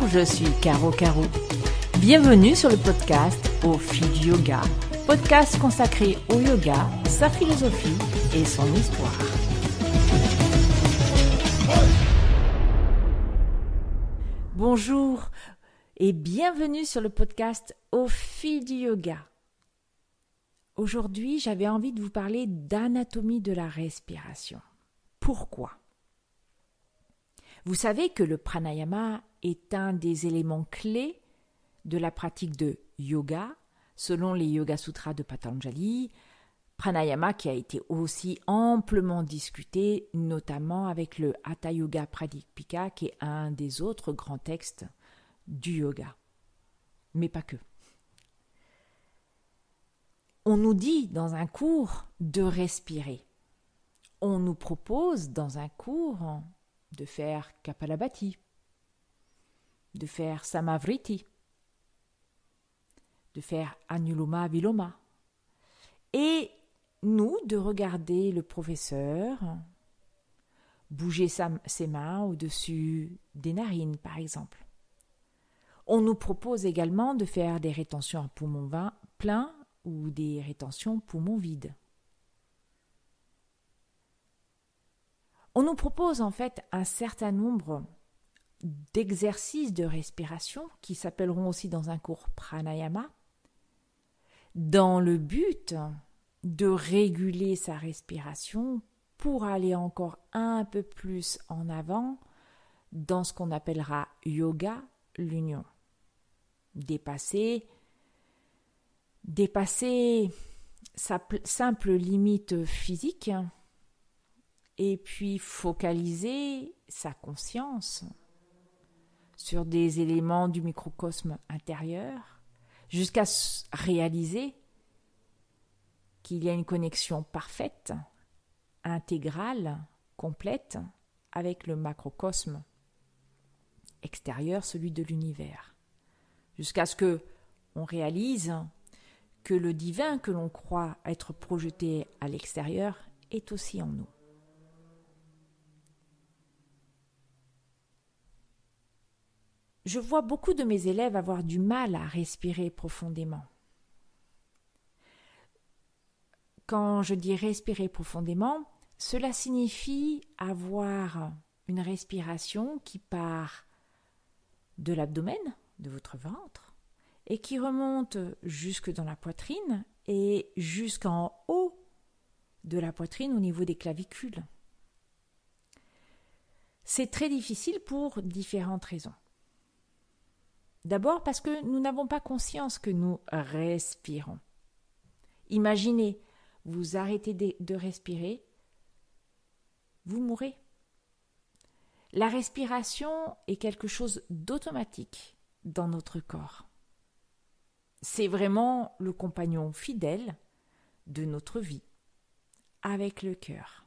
je suis Caro Caro. Bienvenue sur le podcast Au fil du yoga, podcast consacré au yoga, sa philosophie et son histoire. Bonjour et bienvenue sur le podcast Au fil du yoga. Aujourd'hui, j'avais envie de vous parler d'anatomie de la respiration. Pourquoi ? Vous savez que le pranayama est un des éléments clés de la pratique de yoga, selon les Yoga Sutras de Patanjali, pranayama qui a été aussi amplement discuté, notamment avec le Hatha Yoga Pradipika, qui est un des autres grands textes du yoga. Mais pas que. On nous dit dans un cours de respirer. On nous propose dans un cours de faire Kapalabhati, de faire Samavriti, de faire Anuloma Viloma, et nous de regarder le professeur bouger ses mains au-dessus des narines, par exemple. On nous propose également de faire des rétentions à poumons pleins ou des rétentions poumons vides. On nous propose en fait un certain nombre d'exercices de respiration qui s'appelleront aussi dans un cours pranayama, dans le but de réguler sa respiration pour aller encore un peu plus en avant dans ce qu'on appellera yoga, l'union. Dépasser sa simple limite physique et puis focaliser sa conscience sur des éléments du microcosme intérieur jusqu'à réaliser qu'il y a une connexion parfaite, intégrale, complète avec le macrocosme extérieur, celui de l'univers. Jusqu'à ce que on réalise que le divin que l'on croit être projeté à l'extérieur est aussi en nous. Je vois beaucoup de mes élèves avoir du mal à respirer profondément. Quand je dis respirer profondément, cela signifie avoir une respiration qui part de l'abdomen, de votre ventre, et qui remonte jusque dans la poitrine et jusqu'en haut de la poitrine au niveau des clavicules. C'est très difficile pour différentes raisons. D'abord parce que nous n'avons pas conscience que nous respirons. Imaginez, vous arrêtez de respirer, vous mourrez. La respiration est quelque chose d'automatique dans notre corps. C'est vraiment le compagnon fidèle de notre vie, avec le cœur.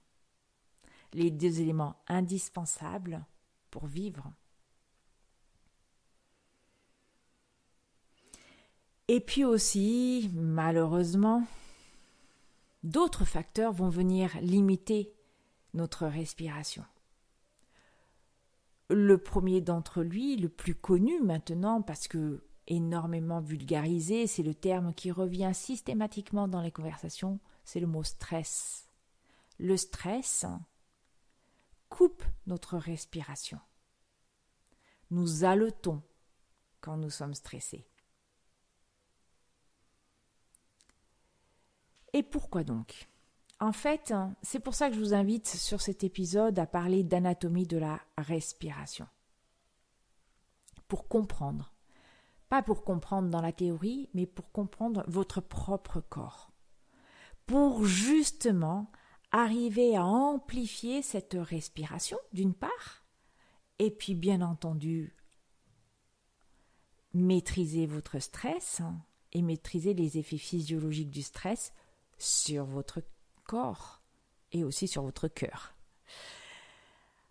Les deux éléments indispensables pour vivre. Et puis aussi, malheureusement, d'autres facteurs vont venir limiter notre respiration. Le premier d'entre lui, le plus connu maintenant, parce que énormément vulgarisé, c'est le terme qui revient systématiquement dans les conversations, c'est le mot stress. Le stress coupe notre respiration. Nous haletons quand nous sommes stressés. Et pourquoi donc ? En fait, c'est pour ça que je vous invite sur cet épisode à parler d'anatomie de la respiration. Pour comprendre. Pas pour comprendre dans la théorie, mais pour comprendre votre propre corps. Pour justement arriver à amplifier cette respiration, d'une part, et puis bien entendu, maîtriser votre stress et maîtriser les effets physiologiques du stress sur votre corps et aussi sur votre cœur.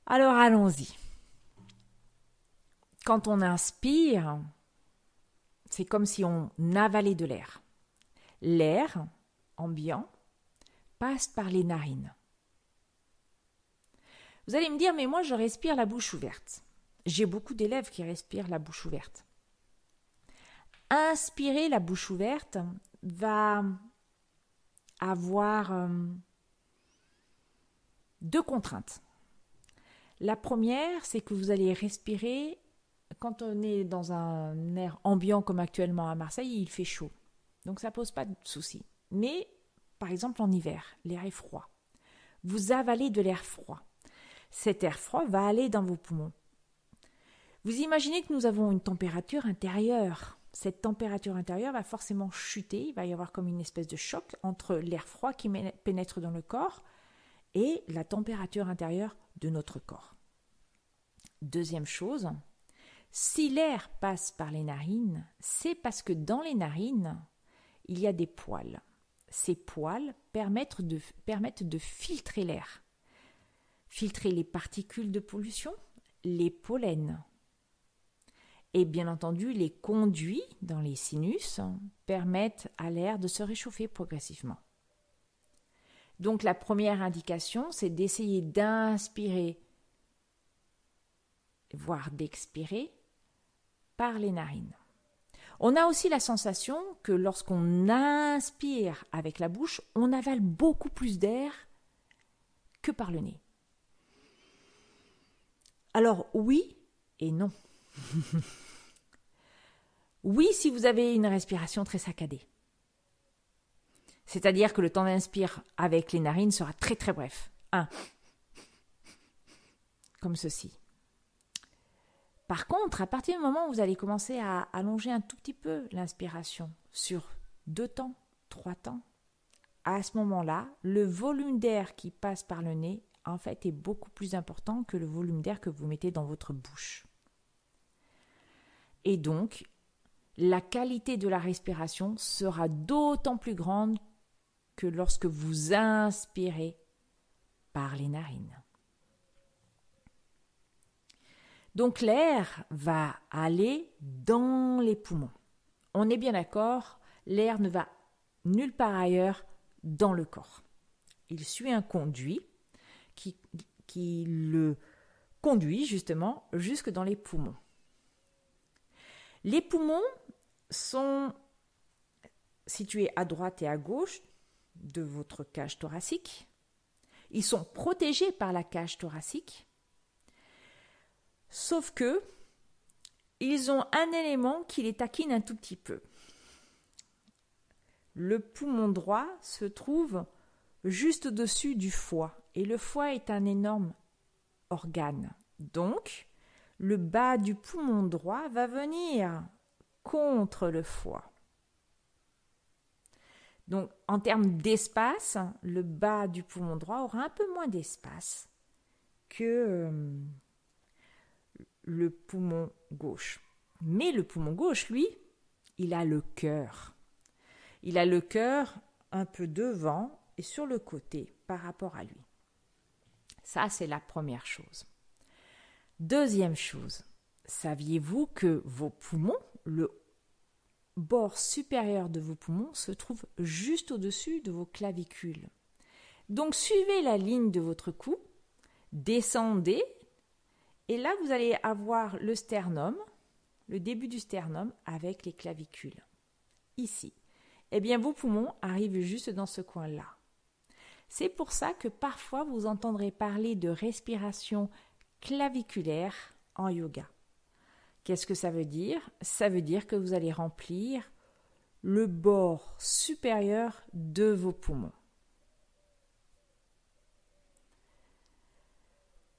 Alors allons-y. Quand on inspire, c'est comme si on avalait de l'air. L'air ambiant passe par les narines. Vous allez me dire, mais moi je respire la bouche ouverte. J'ai beaucoup d'élèves qui respirent la bouche ouverte. Inspirer la bouche ouverte va avoir deux contraintes. La première, c'est que vous allez respirer, quand on est dans un air ambiant comme actuellement à Marseille, il fait chaud. Donc ça ne pose pas de souci. Mais, par exemple en hiver, l'air est froid. Vous avalez de l'air froid. Cet air froid va aller dans vos poumons. Vous imaginez que nous avons une température intérieure. Cette température intérieure va forcément chuter, il va y avoir comme une espèce de choc entre l'air froid qui pénètre dans le corps et la température intérieure de notre corps. Deuxième chose, si l'air passe par les narines, c'est parce que dans les narines, il y a des poils. Ces poils permettent de filtrer l'air, filtrer les particules de pollution, les pollens. Et bien entendu, les conduits dans les sinus permettent à l'air de se réchauffer progressivement. Donc la première indication, c'est d'essayer d'inspirer, voire d'expirer, par les narines. On a aussi la sensation que lorsqu'on inspire avec la bouche, on avale beaucoup plus d'air que par le nez. Alors oui et non. Oui, si vous avez une respiration très saccadée. C'est-à-dire que le temps d'inspire avec les narines sera très très bref. 1. Comme ceci. Par contre, à partir du moment où vous allez commencer à allonger un tout petit peu l'inspiration sur 2 temps, 3 temps, à ce moment-là, le volume d'air qui passe par le nez, en fait, est beaucoup plus important que le volume d'air que vous mettez dans votre bouche. Et donc, la qualité de la respiration sera d'autant plus grande que lorsque vous inspirez par les narines. Donc l'air va aller dans les poumons. On est bien d'accord, l'air ne va nulle part ailleurs dans le corps. Il suit un conduit qui le conduit justement jusque dans les poumons. Les poumons sont situés à droite et à gauche de votre cage thoracique. Ils sont protégés par la cage thoracique, sauf que ils ont un élément qui les taquine un tout petit peu. Le poumon droit se trouve juste au-dessus du foie, et le foie est un énorme organe. Donc, le bas du poumon droit va venir contre le foie. Donc, en termes d'espace, le bas du poumon droit aura un peu moins d'espace que le poumon gauche. Mais le poumon gauche, lui, il a le cœur. Il a le cœur un peu devant et sur le côté par rapport à lui. Ça, c'est la première chose. Deuxième chose, saviez-vous que vos poumons, le bord supérieur de vos poumons se trouve juste au-dessus de vos clavicules. Donc suivez la ligne de votre cou, descendez, et là vous allez avoir le sternum, le début du sternum avec les clavicules. Ici. Eh bien vos poumons arrivent juste dans ce coin-là. C'est pour ça que parfois vous entendrez parler de respiration claviculaire en yoga. Qu'est-ce que ça veut dire? Ça veut dire que vous allez remplir le bord supérieur de vos poumons.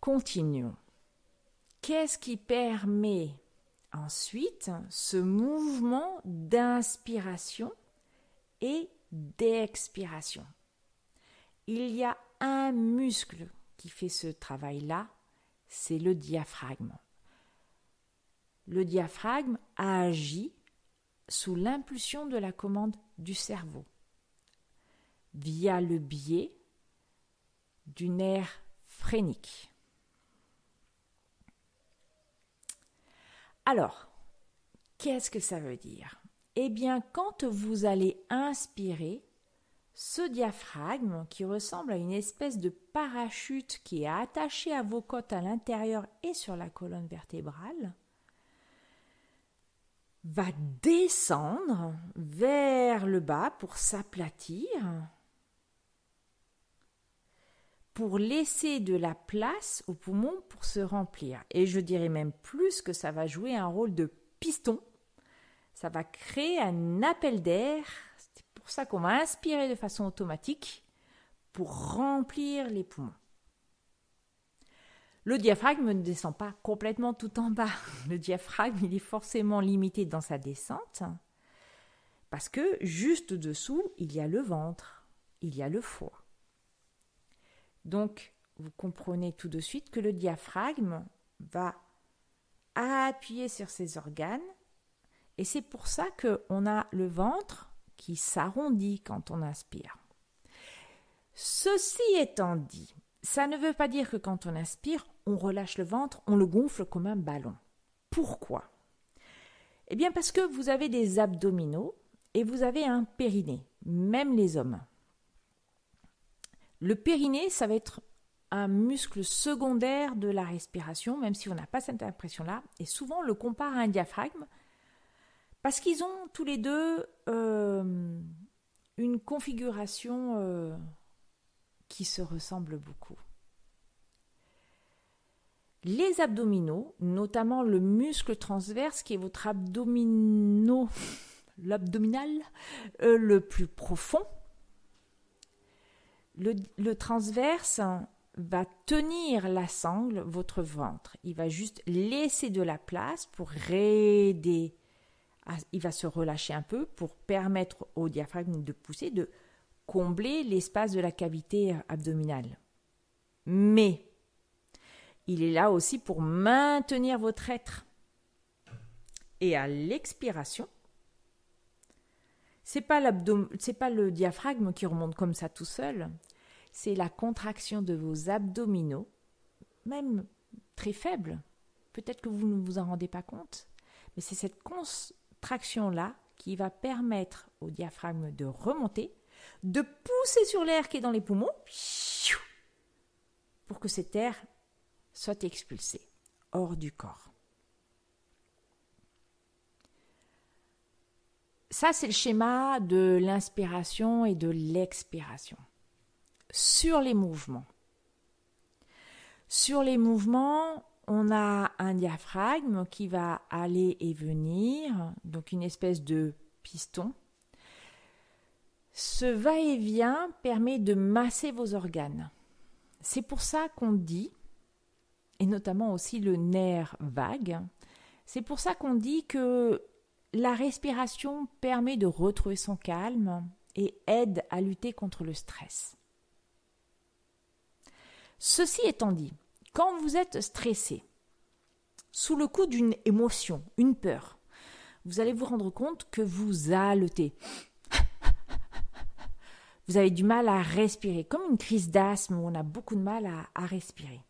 Continuons. Qu'est-ce qui permet ensuite ce mouvement d'inspiration et d'expiration? Il y a un muscle qui fait ce travail-là, c'est le diaphragme. Le diaphragme agit sous l'impulsion de la commande du cerveau, via le biais du nerf phrénique. Alors, qu'est-ce que ça veut dire? Eh bien, quand vous allez inspirer, Ce diaphragme, qui ressemble à une espèce de parachute qui est attaché à vos côtes à l'intérieur et sur la colonne vertébrale, va descendre vers le bas pour s'aplatir, pour laisser de la place aux poumons pour se remplir. Et je dirais même plus que ça va jouer un rôle de piston. Ça va créer un appel d'air. C'est pour ça qu'on va inspirer de façon automatique pour remplir les poumons. Le diaphragme ne descend pas complètement tout en bas. Le diaphragme, il est forcément limité dans sa descente parce que juste dessous, il y a le ventre, il y a le foie. Donc, vous comprenez tout de suite que le diaphragme va appuyer sur ses organes et c'est pour ça qu'on a le ventre qui s'arrondit quand on inspire. Ceci étant dit, ça ne veut pas dire que quand on inspire, on relâche le ventre, on le gonfle comme un ballon. Pourquoi ? Eh bien parce que vous avez des abdominaux et vous avez un périnée, même les hommes. Le périnée, ça va être un muscle secondaire de la respiration, même si on n'a pas cette impression-là. Et souvent, on le compare à un diaphragme parce qu'ils ont tous les deux une configuration qui se ressemble beaucoup. Les abdominaux, notamment le muscle transverse qui est votre l'abdominal le plus profond, le transverse va tenir la sangle, votre ventre. Il va juste laisser de la place pour aider. Il va se relâcher un peu pour permettre au diaphragme de pousser, de combler l'espace de la cavité abdominale. Mais il est là aussi pour maintenir votre être. Et à l'expiration, c'est pas le diaphragme qui remonte comme ça tout seul, c'est la contraction de vos abdominaux, même très faible. Peut-être que vous ne vous en rendez pas compte, mais c'est cette contraction-là qui va permettre au diaphragme de remonter, de pousser sur l'air qui est dans les poumons, pour que cet air soit expulsé hors du corps. Ça, c'est le schéma de l'inspiration et de l'expiration. Sur les mouvements. Sur les mouvements, on a un diaphragme qui va aller et venir, donc une espèce de piston. Ce va-et-vient permet de masser vos organes. C'est pour ça qu'on dit, et notamment aussi le nerf vague, c'est pour ça qu'on dit que la respiration permet de retrouver son calme et aide à lutter contre le stress. Ceci étant dit, quand vous êtes stressé, sous le coup d'une émotion, une peur, vous allez vous rendre compte que vous haletez. Vous avez du mal à respirer, comme une crise d'asthme où on a beaucoup de mal à respirer.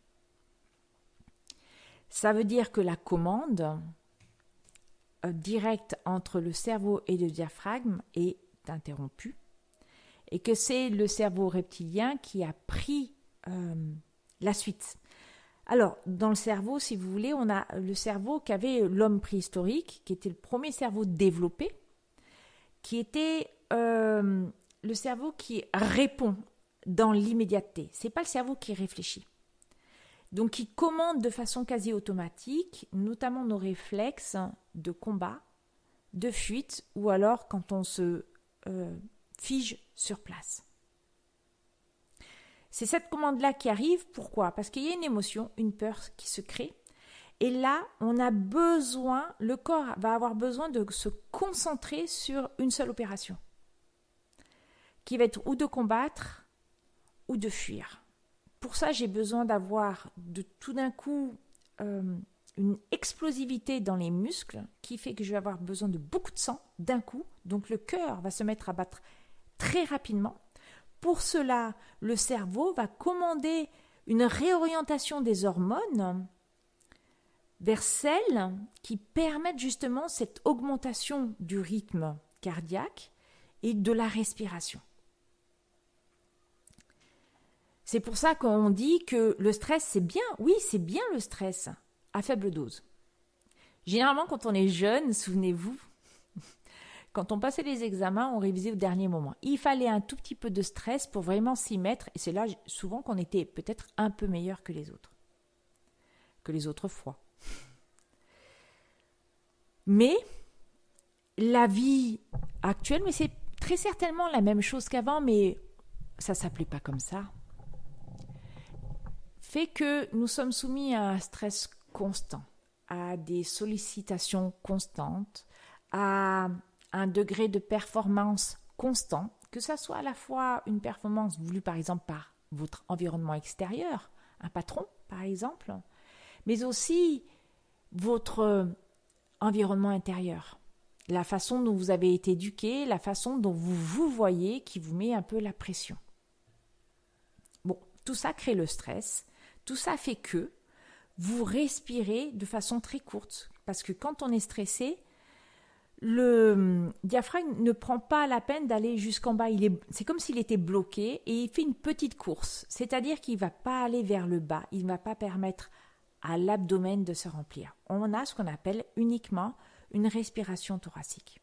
Ça veut dire que la commande directe entre le cerveau et le diaphragme est interrompue et que c'est le cerveau reptilien qui a pris la suite. Alors, dans le cerveau, si vous voulez, on a le cerveau qu'avait l'homme préhistorique, qui était le premier cerveau développé, qui était le cerveau qui répond dans l'immédiateté. Ce n'est pas le cerveau qui réfléchit. Donc, qui commande de façon quasi automatique, notamment nos réflexes de combat, de fuite, ou alors quand on se fige sur place. C'est cette commande-là qui arrive. Pourquoi ? Parce qu'il y a une émotion, une peur qui se crée. Et là, on a besoin, le corps va avoir besoin de se concentrer sur une seule opération, qui va être ou de combattre ou de fuir. Pour ça, j'ai besoin d'avoir tout d'un coup une explosivité dans les muscles qui fait que je vais avoir besoin de beaucoup de sang d'un coup. Donc le cœur va se mettre à battre très rapidement. Pour cela, le cerveau va commander une réorientation des hormones vers celles qui permettent justement cette augmentation du rythme cardiaque et de la respiration. C'est pour ça qu'on dit que le stress, c'est bien. Oui, c'est bien le stress, à faible dose. Généralement, quand on est jeune, souvenez-vous, quand on passait les examens, on révisait au dernier moment. Il fallait un tout petit peu de stress pour vraiment s'y mettre. Et c'est là souvent qu'on était peut-être un peu meilleur que les autres fois. Mais la vie actuelle, mais c'est très certainement la même chose qu'avant, mais ça ne s'appelait pas comme ça, fait que nous sommes soumis à un stress constant, à des sollicitations constantes, à un degré de performance constant, que ça soit à la fois une performance voulue par exemple par votre environnement extérieur, un patron par exemple, mais aussi votre environnement intérieur, la façon dont vous avez été éduqué, la façon dont vous vous voyez qui vous met un peu la pression. Bon, tout ça crée le stress. Tout ça fait que vous respirez de façon très courte. Parce que quand on est stressé, le diaphragme ne prend pas la peine d'aller jusqu'en bas. C'est comme s'il était bloqué et il fait une petite course. C'est-à-dire qu'il ne va pas aller vers le bas. Il ne va pas permettre à l'abdomen de se remplir. On a ce qu'on appelle uniquement une respiration thoracique.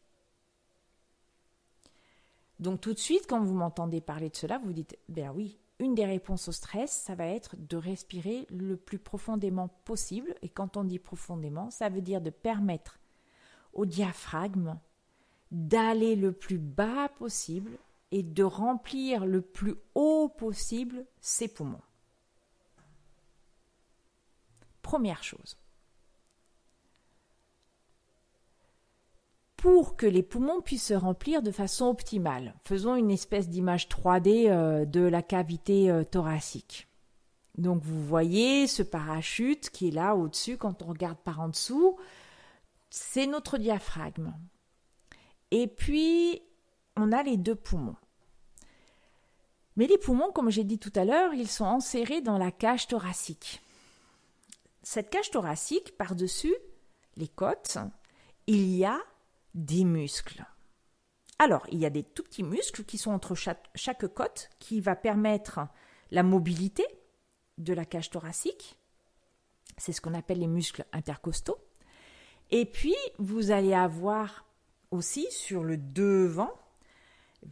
Donc tout de suite, quand vous m'entendez parler de cela, vous dites, ben oui, une des réponses au stress, ça va être de respirer le plus profondément possible. Et quand on dit profondément, ça veut dire de permettre au diaphragme d'aller le plus bas possible et de remplir le plus haut possible ses poumons. Première chose. Pour que les poumons puissent se remplir de façon optimale, faisons une espèce d'image 3D de la cavité thoracique. Donc vous voyez ce parachute qui est là au-dessus, quand on regarde par en dessous, c'est notre diaphragme. Et puis, on a les deux poumons. Mais les poumons, comme j'ai dit tout à l'heure, ils sont enserrés dans la cage thoracique. Cette cage thoracique, par-dessus les côtes, il y a des muscles. Alors, il y a des tout petits muscles qui sont entre chaque côte, qui va permettre la mobilité de la cage thoracique. C'est ce qu'on appelle les muscles intercostaux. Et puis, vous allez avoir aussi sur le devant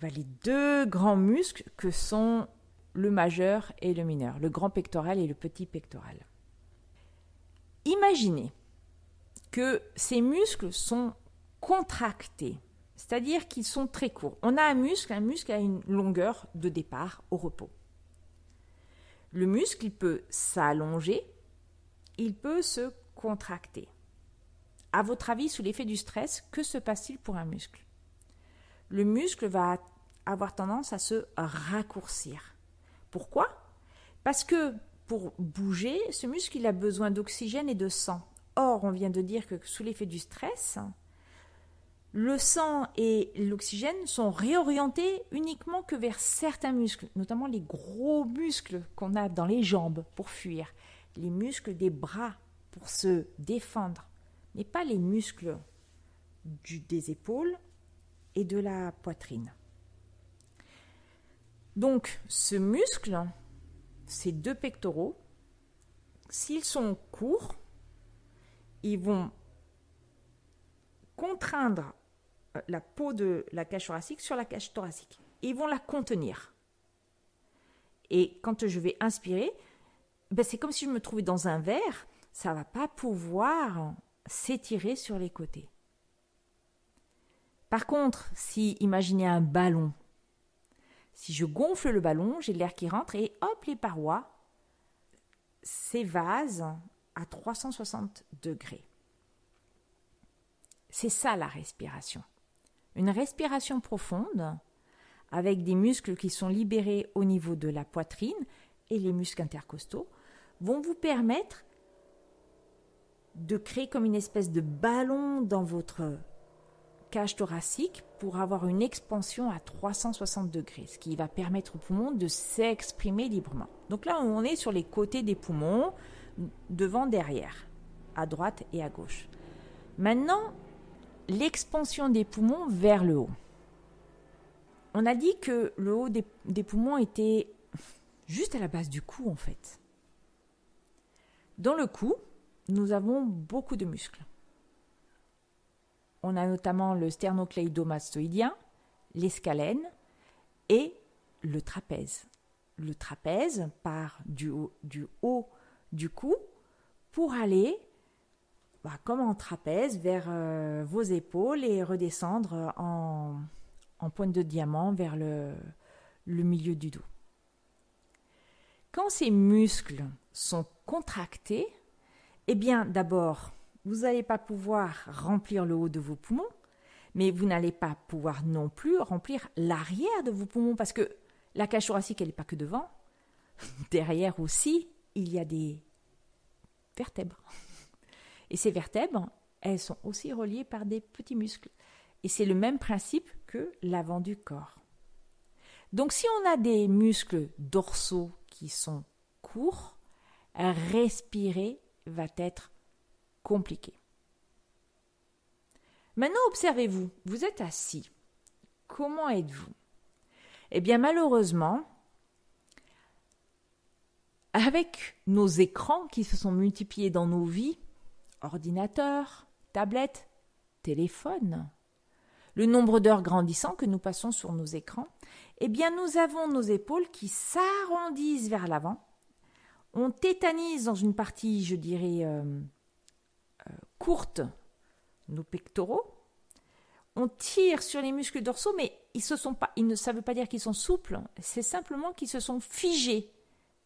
les deux grands muscles que sont le majeur et le mineur, le grand pectoral et le petit pectoral. Imaginez que ces muscles sont contractés, c'est-à-dire qu'ils sont très courts. On a un muscle a une longueur de départ au repos. Le muscle, il peut s'allonger, il peut se contracter. À votre avis, sous l'effet du stress, que se passe-t-il pour un muscle ? Le muscle va avoir tendance à se raccourcir. Pourquoi ? Parce que pour bouger, ce muscle il a besoin d'oxygène et de sang. Or, on vient de dire que sous l'effet du stress, le sang et l'oxygène sont réorientés uniquement que vers certains muscles, notamment les gros muscles qu'on a dans les jambes pour fuir, les muscles des bras pour se défendre, mais pas les muscles des épaules et de la poitrine. Donc, ce muscle, ces deux pectoraux, s'ils sont courts, ils vont contraindre la peau de la cage thoracique sur la cage thoracique. Ils vont la contenir. Et quand je vais inspirer, c'est comme si je me trouvais dans un verre, ça ne va pas pouvoir s'étirer sur les côtés. Par contre, si imaginez un ballon, si je gonfle le ballon, j'ai l'air qui rentre et hop, les parois s'évasent à 360 degrés. C'est ça la respiration. Une respiration profonde avec des muscles qui sont libérés au niveau de la poitrine et les muscles intercostaux vont vous permettre de créer comme une espèce de ballon dans votre cage thoracique pour avoir une expansion à 360 degrés, ce qui va permettre aux poumons de s'exprimer librement. Donc là, on est sur les côtés des poumons, devant, derrière, à droite et à gauche. Maintenant, l'expansion des poumons vers le haut. On a dit que le haut des poumons était, juste à la base du cou en fait. Dans le cou, nous avons beaucoup de muscles. On a notamment le sternocléidomastoïdien, l'escalène et le trapèze. Le trapèze part du haut du cou pour aller, comme en trapèze, vers vos épaules et redescendre en pointe de diamant vers le milieu du dos. Quand ces muscles sont contractés, eh bien d'abord, vous n'allez pas pouvoir remplir le haut de vos poumons, mais vous n'allez pas pouvoir non plus remplir l'arrière de vos poumons parce que la cage thoracique, elle n'est pas que devant. Derrière aussi, il y a des vertèbres. Et ces vertèbres, elles sont aussi reliées par des petits muscles. Et c'est le même principe que l'avant du corps. Donc si on a des muscles dorsaux qui sont courts, respirer va être compliqué. Maintenant, observez-vous, vous êtes assis. Comment êtes-vous? Eh bien, malheureusement, avec nos écrans qui se sont multipliés dans nos vies, ordinateurs, tablettes, téléphones, le nombre d'heures grandissant que nous passons sur nos écrans, eh bien, nous avons nos épaules qui s'arrondissent vers l'avant. On tétanise dans une partie, je dirais, courte, nos pectoraux. On tire sur les muscles dorsaux, mais ça ne veut pas dire qu'ils sont souples, c'est simplement qu'ils se sont figés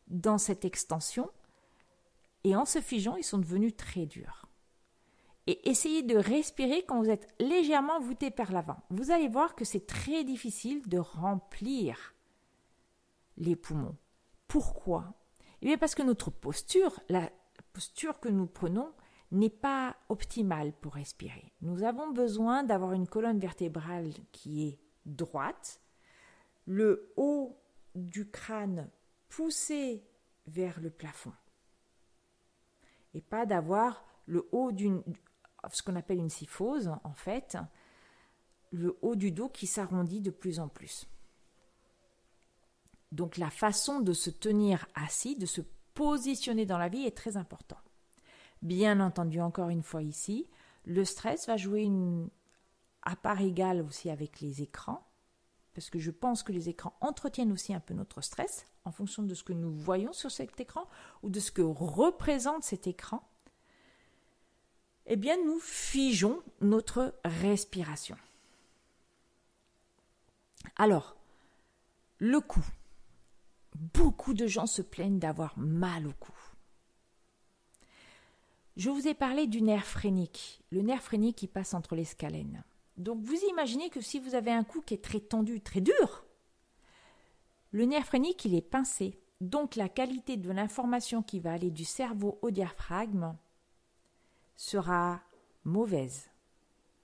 dans cette extension. Et en se figeant, ils sont devenus très durs. Et essayez de respirer quand vous êtes légèrement voûté vers l'avant. Vous allez voir que c'est très difficile de remplir les poumons. Pourquoi? Eh bien parce que notre posture, la posture que nous prenons, n'est pas optimale pour respirer. Nous avons besoin d'avoir une colonne vertébrale qui est droite, le haut du crâne poussé vers le plafond. Et pas d'avoir le haut ce qu'on appelle une syphose, en fait, le haut du dos qui s'arrondit de plus en plus. Donc la façon de se tenir assis, de se positionner dans la vie est très important. Bien entendu, encore une fois ici, le stress va jouer à part égale aussi avec les écrans, parce que je pense que les écrans entretiennent aussi un peu notre stress en fonction de ce que nous voyons sur cet écran ou de ce que représente cet écran. Eh bien, nous figeons notre respiration. Alors, le cou. Beaucoup de gens se plaignent d'avoir mal au cou. Je vous ai parlé du nerf phrénique. Le nerf phrénique qui passe entre les scalènes. Donc, vous imaginez que si vous avez un cou qui est très tendu, très dur, le nerf phrénique, il est pincé. Donc, la qualité de l'information qui va aller du cerveau au diaphragme sera mauvaise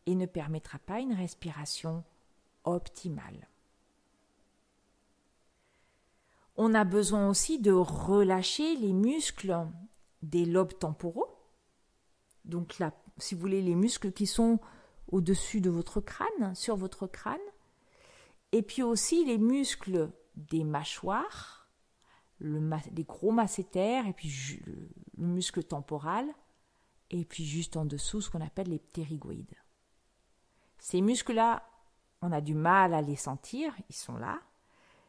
et ne permettra pas une respiration optimale. On a besoin aussi de relâcher les muscles des lobes temporaux. Donc là, si vous voulez, les muscles qui sont au-dessus de votre crâne, sur votre crâne. Et puis aussi les muscles des mâchoires, les gros masséters, et puis le muscle temporal. Et puis juste en dessous, ce qu'on appelle les ptérygoïdes. Ces muscles-là, on a du mal à les sentir, ils sont là.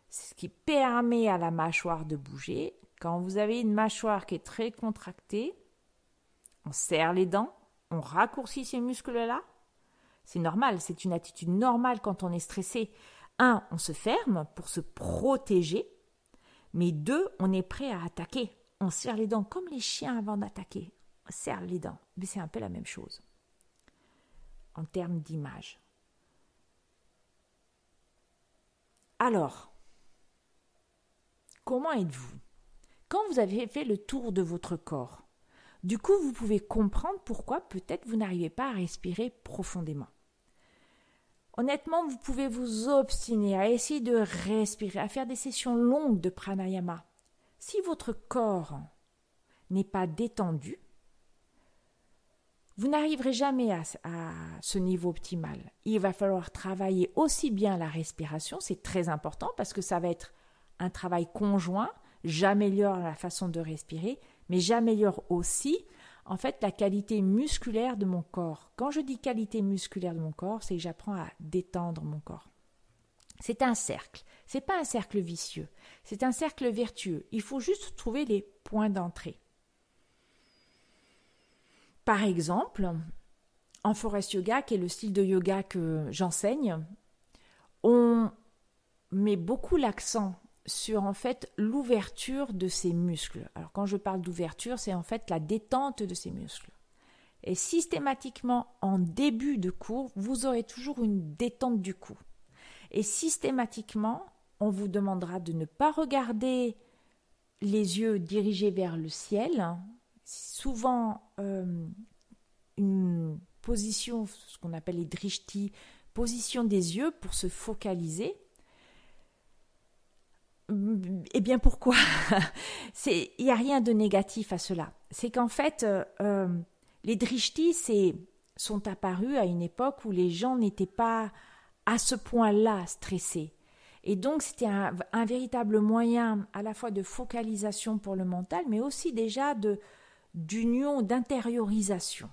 C'est ce qui permet à la mâchoire de bouger. Quand vous avez une mâchoire qui est très contractée, on serre les dents, on raccourcit ces muscles-là. C'est normal, c'est une attitude normale quand on est stressé. 1, on se ferme pour se protéger. Mais 2, on est prêt à attaquer. On serre les dents comme les chiens avant d'attaquer. On serre les dents. Mais c'est un peu la même chose en termes d'image. Alors, comment êtes-vous? Quand vous avez fait le tour de votre corps, du coup, vous pouvez comprendre pourquoi peut-être vous n'arrivez pas à respirer profondément. Honnêtement, vous pouvez vous obstiner à essayer de respirer, à faire des sessions longues de pranayama. Si votre corps n'est pas détendu, vous n'arriverez jamais à ce niveau optimal. Il va falloir travailler aussi bien la respiration, c'est très important parce que ça va être un travail conjoint, j'améliore la façon de respirer, mais j'améliore aussi en fait la qualité musculaire de mon corps. Quand je dis qualité musculaire de mon corps, c'est que j'apprends à détendre mon corps. C'est un cercle. C'est pas un cercle vicieux. C'est un cercle vertueux. Il faut juste trouver les points d'entrée. Par exemple, en Forest Yoga, qui est le style de yoga que j'enseigne, on met beaucoup l'accent sur en fait l'ouverture de ses muscles. Alors quand je parle d'ouverture, c'est en fait la détente de ses muscles. Et systématiquement, en début de cours, vous aurez toujours une détente du cou. Et systématiquement, on vous demandera de ne pas regarder les yeux dirigés vers le ciel. Souvent, une position, ce qu'on appelle les drishti, position des yeux pour se focaliser. Eh bien, pourquoi ? Il n'y a rien de négatif à cela. C'est qu'en fait, les drishtis sont apparus à une époque où les gens n'étaient pas à ce point-là stressés. Et donc, c'était un véritable moyen à la fois de focalisation pour le mental, mais aussi déjà d'union, d'intériorisation.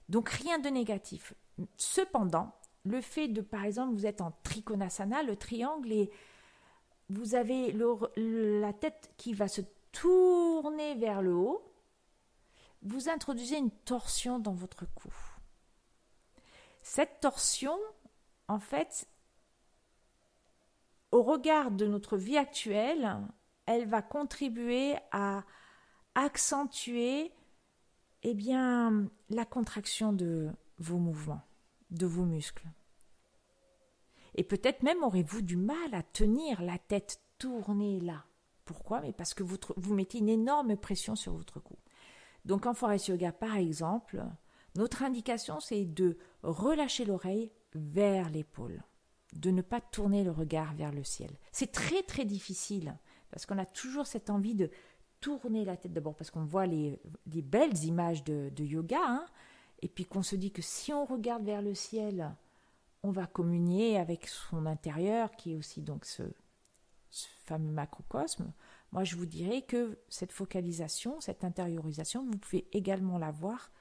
Donc, rien de négatif. Cependant, le fait de, par exemple, vous êtes en trikonasana, le triangle, et vous avez la tête qui va se tourner vers le haut, vous introduisez une torsion dans votre cou. Cette torsion, en fait, au regard de notre vie actuelle, elle va contribuer à accentuer la contraction de vos mouvements, de vos muscles. Et peut-être même aurez-vous du mal à tenir la tête tournée là. Pourquoi ? Mais parce que vous mettez une énorme pression sur votre cou. Donc en Forest Yoga, par exemple, notre indication, c'est de relâcher l'oreille vers l'épaule, de ne pas tourner le regard vers le ciel. C'est très très difficile, parce qu'on a toujours cette envie de tourner la tête, d'abord parce qu'on voit les belles images de yoga, et puis qu'on se dit que si on regarde vers le ciel, on va communier avec son intérieur, qui est aussi donc ce fameux macrocosme. Moi, je vous dirais que cette focalisation, cette intériorisation, vous pouvez également l'avoir,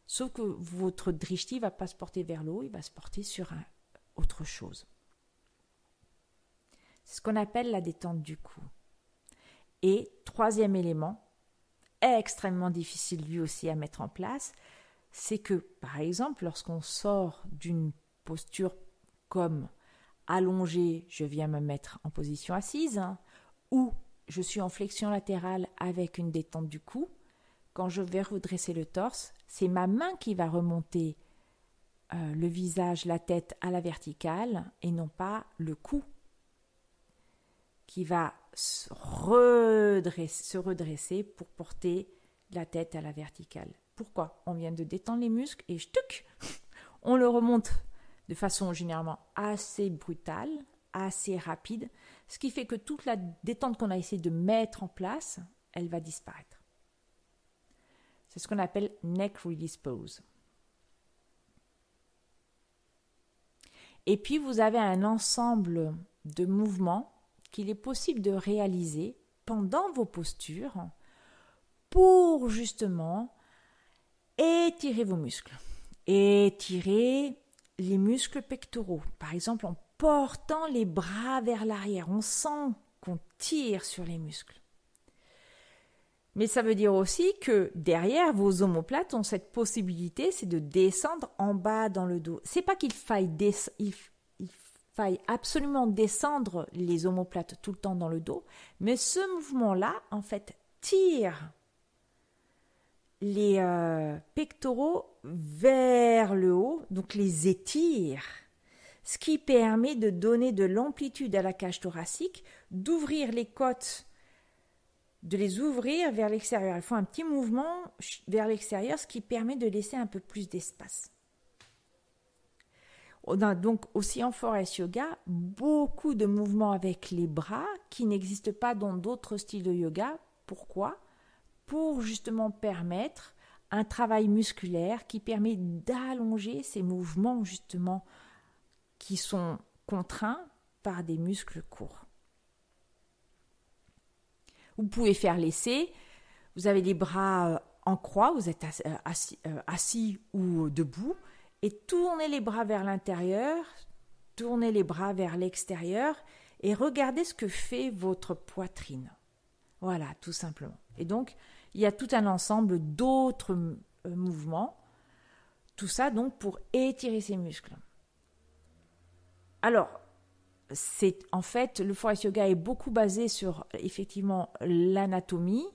sauf que votre drishti ne va pas se porter vers le haut, il va se porter sur autre chose. C'est ce qu'on appelle la détente du cou. Et troisième élément, extrêmement difficile lui aussi à mettre en place, c'est que, par exemple, lorsqu'on sort d'une posture comme allongée, je viens me mettre en position assise, ou je suis en flexion latérale avec une détente du cou, quand je vais redresser le torse, c'est ma main qui va remonter le visage, la tête à la verticale, et non pas le cou qui va se redresser pour porter la tête à la verticale. Pourquoi ? On vient de détendre les muscles et on le remonte de façon généralement assez brutale, assez rapide, ce qui fait que toute la détente qu'on a essayé de mettre en place, elle va disparaître. C'est ce qu'on appelle neck release pose. Et puis vous avez un ensemble de mouvements qu'il est possible de réaliser pendant vos postures pour justement étirer vos muscles. Étirer les muscles pectoraux. Par exemple, en portant les bras vers l'arrière. On sent qu'on tire sur les muscles. Mais ça veut dire aussi que derrière, vos omoplates ont cette possibilité, c'est de descendre en bas dans le dos. C'est pas qu'il faille absolument descendre les omoplates tout le temps dans le dos, mais ce mouvement-là, en fait, tire les pectoraux vers le haut, donc les étire, ce qui permet de donner de l'amplitude à la cage thoracique, d'ouvrir les côtes, de les ouvrir vers l'extérieur. Il faut un petit mouvement vers l'extérieur, ce qui permet de laisser un peu plus d'espace. On a donc aussi en Forest Yoga beaucoup de mouvements avec les bras qui n'existent pas dans d'autres styles de yoga. Pourquoi ? Pour justement permettre un travail musculaire qui permet d'allonger ces mouvements justement qui sont contraints par des muscles courts. Vous pouvez faire l'essai. Vous avez les bras en croix, vous êtes assis ou debout, et tournez les bras vers l'intérieur, tournez les bras vers l'extérieur, et regardez ce que fait votre poitrine. Voilà, tout simplement. Et donc, il y a tout un ensemble d'autres mouvements. Tout ça, donc, pour étirer ces muscles. Alors, en fait, le Forest Yoga est beaucoup basé sur, effectivement, l'anatomie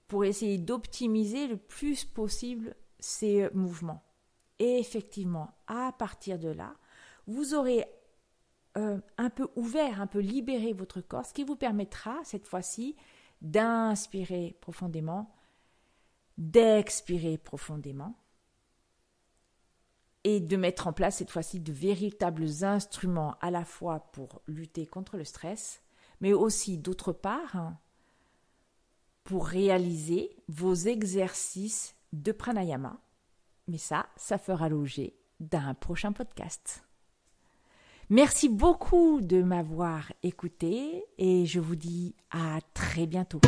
pour essayer d'optimiser le plus possible ces mouvements. Et effectivement, à partir de là, vous aurez un peu ouvert, un peu libéré votre corps, ce qui vous permettra, cette fois-ci, d'inspirer profondément, d'expirer profondément, et de mettre en place cette fois-ci de véritables instruments à la fois pour lutter contre le stress, mais aussi d'autre part pour réaliser vos exercices de pranayama. Mais ça fera l'objet d'un prochain podcast. Merci beaucoup de m'avoir écouté et je vous dis à très bientôt.